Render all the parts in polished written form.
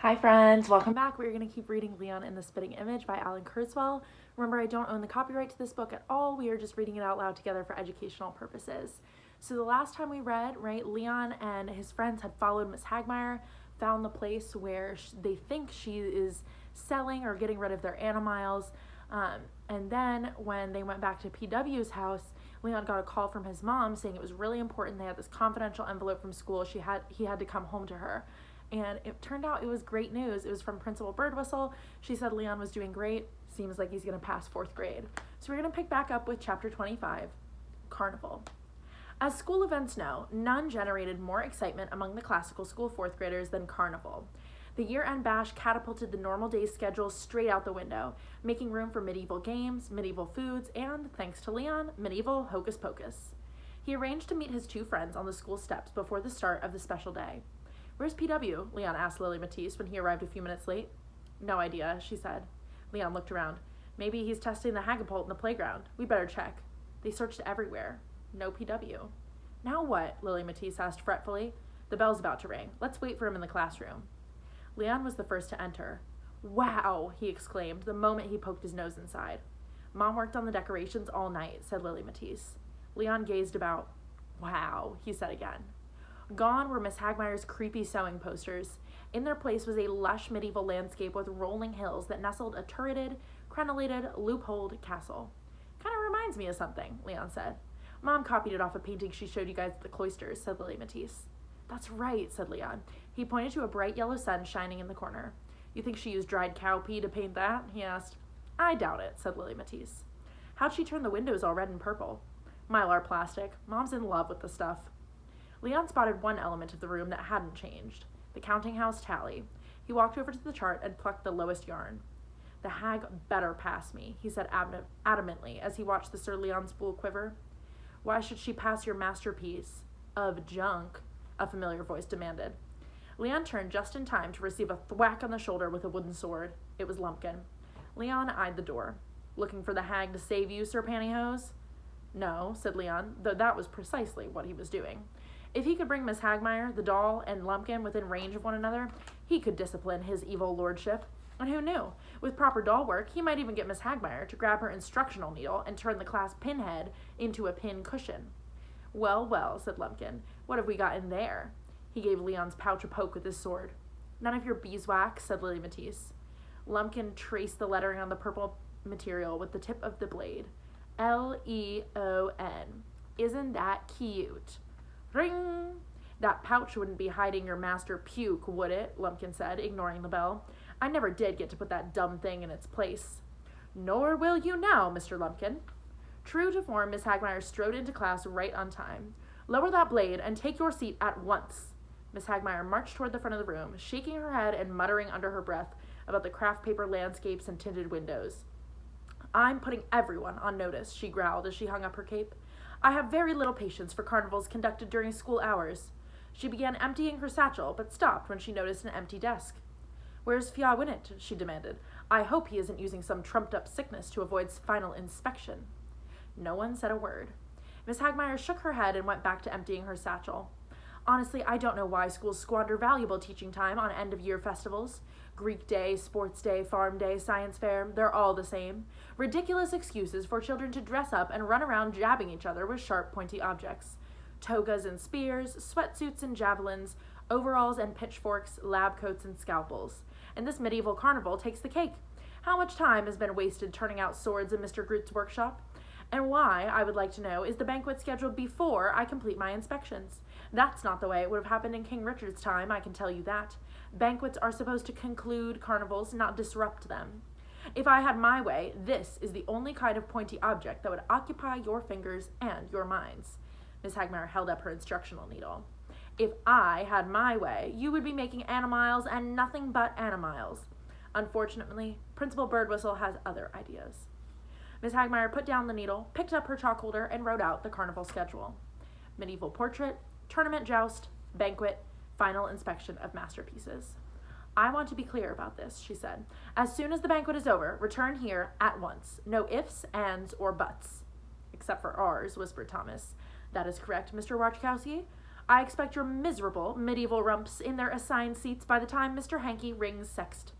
Hi friends, welcome back. We're going to keep reading Leon in the Spitting Image by Alan Kurzweil. Remember, I don't own the copyright to this book at all. We are just reading it out loud together for educational purposes. So the last time we read, Leon and his friends had followed Miss Hagmeyer, found the place where they think she is selling or getting rid of their animals. And then when they went back to PW's house, Leon got a call from his mom saying it was really important. They had this confidential envelope from school. He had to come home to her. And it turned out it was great news. It was from Principal Birdwhistle. She said Leon was doing great. Seems like he's going to pass 4th grade. So we're going to pick back up with chapter 25, Carnival. As school events know, none generated more excitement among the classical school 4th graders than Carnival. The year-end bash catapulted the normal day's schedule straight out the window, making room for medieval games, medieval foods, and, thanks to Leon, medieval hocus pocus. He arranged to meet his 2 friends on the school steps before the start of the special day. "Where's PW?" Leon asked Lily Matisse when he arrived a few minutes late. "No idea," she said. Leon looked around. "Maybe he's testing the hagapult in the playground. We better check." They searched everywhere. No PW. "Now what?" Lily Matisse asked fretfully. "The bell's about to ring. Let's wait for him in the classroom." Leon was the first to enter. "Wow!" he exclaimed the moment he poked his nose inside. "Mom worked on the decorations all night," said Lily Matisse. Leon gazed about. "Wow," he said again. Gone were Miss Hagmeyer's creepy sewing posters. In their place was a lush medieval landscape with rolling hills that nestled a turreted, crenellated, loopholed castle. "Kind of reminds me of something," Leon said. "Mom copied it off a painting she showed you guys at the cloisters," said Lily Matisse. "That's right," said Leon. He pointed to a bright yellow sun shining in the corner. "You think she used dried cow pee to paint that?" he asked. "I doubt it," said Lily Matisse. "How'd she turn the windows all red and purple?" "Mylar plastic. Mom's in love with the stuff." Leon spotted one element of the room that hadn't changed, the counting house tally. He walked over to the chart and plucked the lowest yarn. "The hag better pass me," he said adamantly as he watched the Sir Leon spool quiver. "Why should she pass your masterpiece of junk?" a familiar voice demanded. Leon turned just in time to receive a thwack on the shoulder with a wooden sword. It was Lumpkin. Leon eyed the door. "Looking for the hag to save you, Sir Pantyhose?" "No," said Leon, though that was precisely what he was doing. If he could bring Miss Hagmeyer, the doll, and Lumpkin within range of one another, he could discipline his evil lordship. And who knew? With proper doll work, he might even get Miss Hagmeyer to grab her instructional needle and turn the class pinhead into a pin cushion. "Well, well," said Lumpkin. "What have we got in there?" He gave Leon's pouch a poke with his sword. "None of your beeswax," said Lily Matisse. Lumpkin traced the lettering on the purple material with the tip of the blade. Leon. "Isn't that cute?" "Ring!" "That pouch wouldn't be hiding your master puke, would it?" Lumpkin said, ignoring the bell. "I never did get to put that dumb thing in its place." "Nor will you now, Mr. Lumpkin." True to form, Miss Hagmeyer strode into class right on time. "Lower that blade and take your seat at once." Miss Hagmeyer marched toward the front of the room, shaking her head and muttering under her breath about the craft paper landscapes and tinted windows. "I'm putting everyone on notice," she growled as she hung up her cape. "I have very little patience for carnivals conducted during school hours." She began emptying her satchel, but stopped when she noticed an empty desk. "Where's Fiawinit?" she demanded. "I hope he isn't using some trumped-up sickness to avoid final inspection." No one said a word. Miss Hagmeyer shook her head and went back to emptying her satchel. "Honestly, I don't know why schools squander valuable teaching time on end-of-year festivals. Greek Day, Sports Day, Farm Day, Science Fair, they're all the same. Ridiculous excuses for children to dress up and run around jabbing each other with sharp, pointy objects. Togas and spears, sweatsuits and javelins, overalls and pitchforks, lab coats and scalpels. And this medieval carnival takes the cake. How much time has been wasted turning out swords in Mr. Groot's workshop? And why, I would like to know, is the banquet scheduled before I complete my inspections? That's not the way it would have happened in King Richard's time, I can tell you that. Banquets are supposed to conclude carnivals, not disrupt them. If I had my way, this is the only kind of pointy object that would occupy your fingers and your minds." Miss Hagmeyer held up her instructional needle. "If I had my way, you would be making animals and nothing but animals. Unfortunately, Principal Birdwhistle has other ideas." Miss Hagmeyer put down the needle, picked up her chalk holder, and wrote out the carnival schedule. Medieval portrait, tournament joust, banquet, final inspection of masterpieces. "I want to be clear about this," she said. "As soon as the banquet is over, return here at once. No ifs, ands, or buts." "Except for ours," whispered Thomas. "That is correct, Mr. Watchkowski. I expect your miserable medieval rumps in their assigned seats by the time Mr. Hanky rings sext."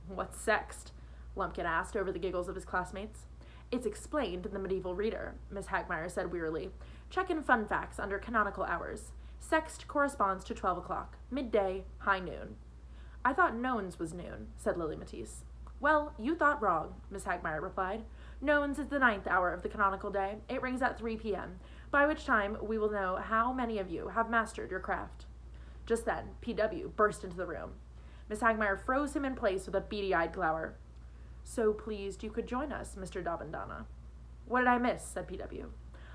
"What's sext?" Lumpkin asked over the giggles of his classmates. "It's explained in the Medieval Reader," Miss Hagmire said wearily. "Check in fun facts under canonical hours. Sext corresponds to 12 o'clock, midday, high noon." "I thought nones was noon," said Lily Matisse. "Well, you thought wrong," Miss Hagmire replied. "Nones is the 9th hour of the canonical day. It rings at 3 p.m., by which time we will know how many of you have mastered your craft." Just then, P.W. burst into the room. Miss Hagmire froze him in place with a beady-eyed glower. "So pleased you could join us, Mr. Dabandana." "What did I miss?" said P.W.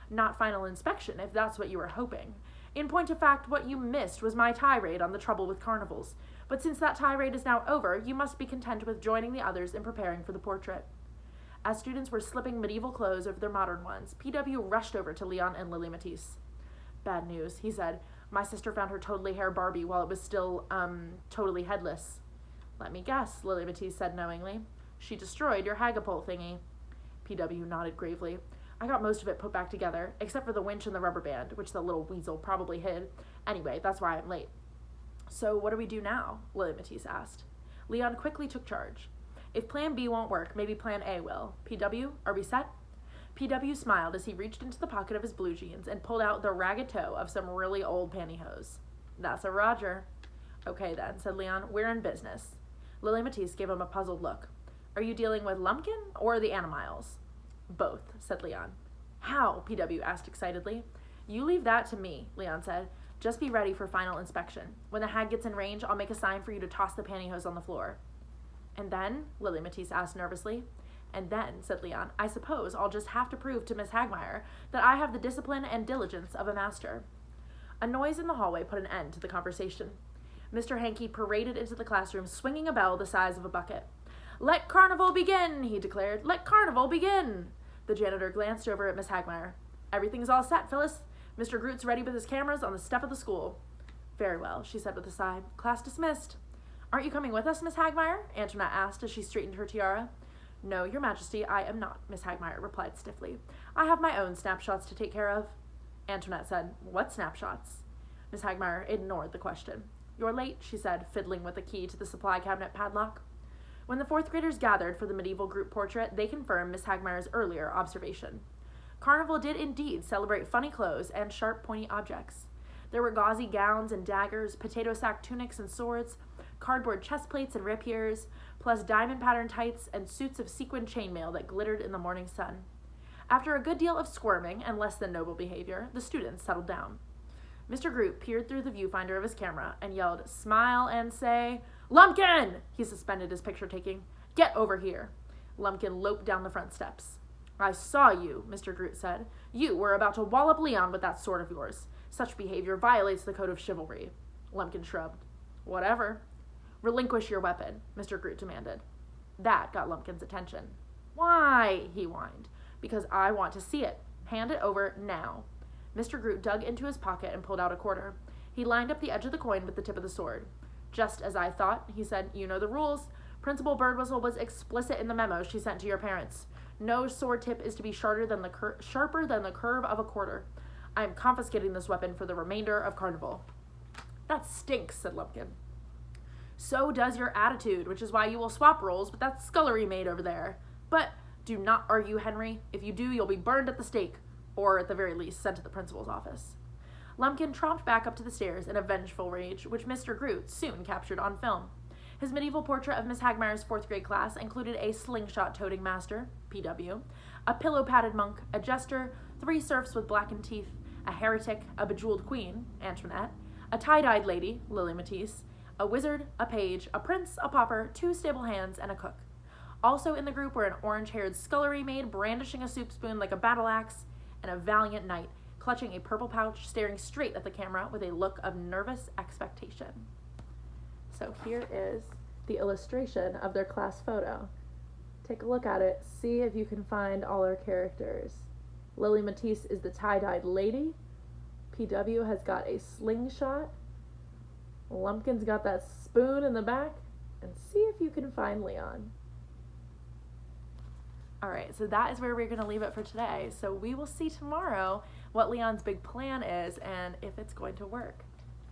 "Not final inspection, if that's what you were hoping. In point of fact, what you missed was my tirade on the trouble with carnivals. But since that tirade is now over, you must be content with joining the others in preparing for the portrait." As students were slipping medieval clothes over their modern ones, P.W. rushed over to Leon and Lily Matisse. "Bad news," he said. "My sister found her totally hair Barbie while it was still, totally headless." "Let me guess," Lily Matisse said knowingly. "She destroyed your hagapole thingy." P.W. nodded gravely. "I got most of it put back together, except for the winch and the rubber band, which the little weasel probably hid. Anyway, that's why I'm late." "So what do we do now?" Lily Matisse asked. Leon quickly took charge. "If Plan B won't work, maybe Plan A will. P.W., are we set?" P.W. smiled as he reached into the pocket of his blue jeans and pulled out the ragged toe of some really old pantyhose. "That's a Roger." "Okay then," said Leon, "we're in business." Lily Matisse gave him a puzzled look. "Are you dealing with Lumpkin or the Animyles?" "Both," said Leon. "How?" P.W. asked excitedly. "You leave that to me," Leon said. "Just be ready for final inspection. When the hag gets in range, I'll make a sign for you to toss the pantyhose on the floor." "And then?" Lily Matisse asked nervously. "And then," said Leon, "I suppose I'll just have to prove to Miss Hagmire that I have the discipline and diligence of a master." A noise in the hallway put an end to the conversation. Mr. Hanky paraded into the classroom swinging a bell the size of a bucket. "Let Carnival begin," he declared. "Let Carnival begin." The janitor glanced over at Miss Hagmire. "Everything's all set, Phyllis. Mr. Groot's ready with his cameras on the step of the school." "Very well," she said with a sigh. "Class dismissed." "Aren't you coming with us, Miss Hagmire?" Antoinette asked as she straightened her tiara. "No, Your Majesty, I am not," Miss Hagmire replied stiffly. "I have my own snapshots to take care of." Antoinette said, "What snapshots?" Miss Hagmire ignored the question. "You're late," she said, fiddling with the key to the supply cabinet padlock. When the fourth graders gathered for the medieval group portrait, they confirmed Miss Hagmire's earlier observation. Carnival did indeed celebrate funny clothes and sharp, pointy objects. There were gauzy gowns and daggers, potato sack tunics and swords, cardboard chest plates and rapiers, plus diamond-patterned tights and suits of sequined chainmail that glittered in the morning sun. After a good deal of squirming and less than noble behavior, the students settled down. Mr. Groot peered through the viewfinder of his camera and yelled, "Smile and say, Lumpkin!" He suspended his picture-taking. "Get over here." Lumpkin loped down the front steps. "I saw you," Mr. Groot said. "You were about to wallop Leon with that sword of yours. Such behavior violates the code of chivalry." Lumpkin shrugged. "Whatever." "Relinquish your weapon," Mr. Groot demanded. That got Lumpkin's attention. "Why?" he whined. "Because I want to see it. Hand it over now." Mr. Groot dug into his pocket and pulled out a quarter. He lined up the edge of the coin with the tip of the sword. "Just as I thought," he said. "You know the rules. Principal Birdwhistle was explicit in the memo she sent to your parents. No sword tip is to be sharper than the curve of a quarter. I am confiscating this weapon for the remainder of Carnival." "That stinks," said Lumpkin. "So does your attitude, which is why you will swap roles with that scullery maid over there. But do not argue, Henry. If you do, you'll be burned at the stake, or at the very least sent to the principal's office." Lumpkin tromped back up to the stairs in a vengeful rage, which Mr. Groot soon captured on film. His medieval portrait of Miss Hagmire's fourth grade class included a slingshot-toting master, P.W., a pillow-padded monk, a jester, 3 serfs with blackened teeth, a heretic, a bejeweled queen, Antoinette, a tie-dyed lady, Lily Matisse, a wizard, a page, a prince, a pauper, 2 stable hands, and a cook. Also in the group were an orange-haired scullery maid brandishing a soup spoon like a battle axe, and a valiant knight clutching a purple pouch, staring straight at the camera with a look of nervous expectation. So here is the illustration of their class photo. Take a look at it. See if you can find all our characters. Lily Matisse is the tie-dyed lady. P.W. has got a slingshot. Lumpkin's got that spoon in the back. And see if you can find Leon. All right, so that is where we're going to leave it for today. So we will see tomorrow what Leon's big plan is and if it's going to work.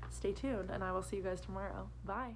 Stay tuned, and I will see you guys tomorrow. Bye.